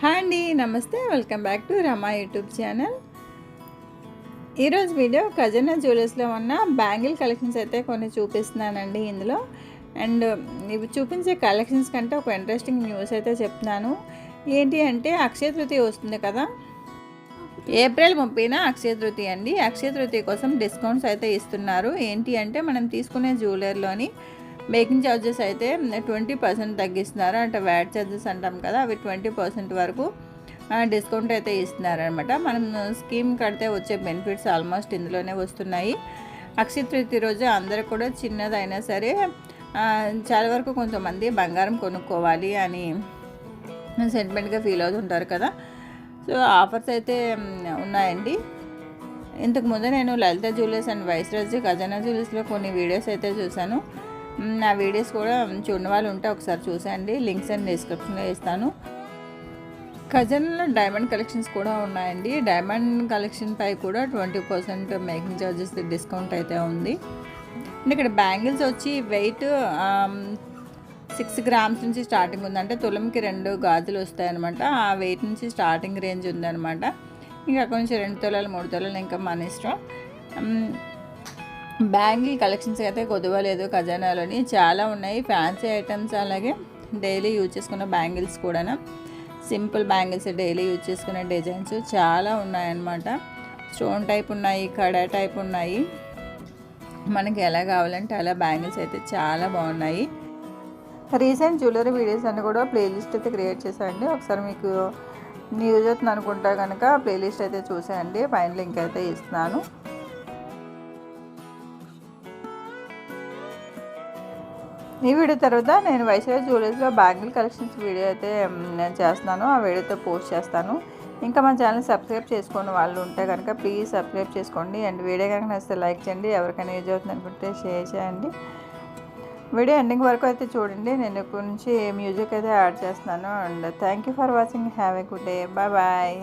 Hi అండి, నమస్తే. Welcome back to Rama YouTube channel. ఈరోజు వీడియో ఖజానా జ్యువెలర్స్లో ఉన్న బ్యాంగిల్ కలెక్షన్స్ అయితే కొన్ని చూపిస్తున్నానండి ఇందులో. అండ్ ఇవి చూపించే కలెక్షన్స్ కంటే ఒక ఇంట్రెస్టింగ్ న్యూస్ అయితే చెప్తున్నాను. ఏంటి అంటే అక్షయ తృతీయ వస్తుంది కదా, ఏప్రిల్ 30న అక్షయ తృతీయ అండి. అక్షయ తృతీయ కోసం డిస్కౌంట్స్ అయితే ఇస్తున్నారు. ఏంటి అంటే మనం తీసుకునే జ్యువెలర్లోని మేకింగ్ ఛార్జెస్ అయితే 20% తగ్గిస్తున్నారు. అంటే వ్యాట్ ఛార్జెస్ అంటాం కదా, అవి 20% వరకు డిస్కౌంట్ అయితే ఇస్తున్నారనమాట. మనం స్కీమ్ కడితే వచ్చే బెనిఫిట్స్ ఆల్మోస్ట్ ఇందులోనే వస్తున్నాయి. అక్షయ తృతీయ రోజు అందరూ కూడా చిన్నదైనా సరే చాలా వరకు కొంతమంది బంగారం కొనుక్కోవాలి అని సెంటిమెంట్గా ఫీల్ అవుతుంటారు కదా. సో ఆఫర్స్ అయితే ఉన్నాయండి. ఇంతకుముందు నేను లలిత జ్యువెలర్స్ అండ్ వైస్రాజ్ ఖజానా జ్యువెలర్స్లో కొన్ని వీడియోస్ అయితే చూశాను. నా వీడియోస్ కూడా చూడని వాళ్ళు ఉంటే ఒకసారి చూసేయండి. లింక్స్ అండ్ డిస్క్రిప్షన్లో ఇస్తాను. ఖజానాలో డైమండ్ కలెక్షన్స్ కూడా ఉన్నాయండి. డైమండ్ కలెక్షన్ పై కూడా 20% మేకింగ్ ఛార్జెస్ డిస్కౌంట్ అయితే ఉంది. ఇక్కడ బ్యాంగిల్స్ వచ్చి వెయిట్ 6 గ్రామ్స్ నుంచి స్టార్టింగ్ ఉంది. అంటే తులంకి 2 గాజులు వస్తాయన్నమాట. ఆ వెయిట్ నుంచి స్టార్టింగ్ రేంజ్ ఉందన్నమాట. ఇంకా అక్కడ నుంచి 2 తులాలు 3 తులాలు ఇంకా మన ఇష్టం. బ్యాంగిల్ కలెక్షన్స్ అయితే కొదవలేదు. ఖజానాలోని చాలా ఉన్నాయి, ఫ్యాన్సీ ఐటమ్స్, అలాగే డైలీ యూజ్ చేసుకున్న బ్యాంగిల్స్ కూడా, సింపుల్ బ్యాంగిల్స్ డైలీ యూజ్ చేసుకునే డిజైన్స్ చాలా ఉన్నాయన్నమాట. స్టోన్ టైప్ ఉన్నాయి, కడా టైప్ ఉన్నాయి, మనకి ఎలా కావాలంటే అలా బ్యాంగిల్స్ అయితే చాలా బాగున్నాయి. రీసెంట్ జ్యువెలరీ వీడియోస్ అన్నీ కూడా ప్లేలిస్ట్ అయితే క్రియేట్ చేశానండి. ఒకసారి మీకు యూజ్ అవుతుంది అనుకుంటా కనుక ప్లేలిస్ట్ అయితే చూసేయండి. పైన లింక్ అయితే ఇస్తున్నాను. ఈ వీడియో తర్వాత నేను వైస్రాజ్ జ్యువెలర్స్లో బ్యాంగిల్ కలెక్షన్స్ వీడియో అయితే నేను చేస్తున్నాను. ఆ వీడియోతో పోస్ట్ చేస్తాను. ఇంకా మన ఛానల్ సబ్స్క్రైబ్ చేసుకున్న వాళ్ళు ఉంటే కనుక ప్లీజ్ సబ్స్క్రైబ్ చేసుకోండి. అండ్ వీడియో కనుక నచ్చితే లైక్ చేయండి. ఎవరికైనా యూజ్ అవుతుంది అనుకుంటే షేర్ చేయండి. వీడియో ఎండింగ్ వరకు అయితే చూడండి. నేను ఇక్కడ నుంచి మ్యూజిక్ అయితే యాడ్ చేస్తున్నాను. And thank you for watching. Have a good day. Bye bye.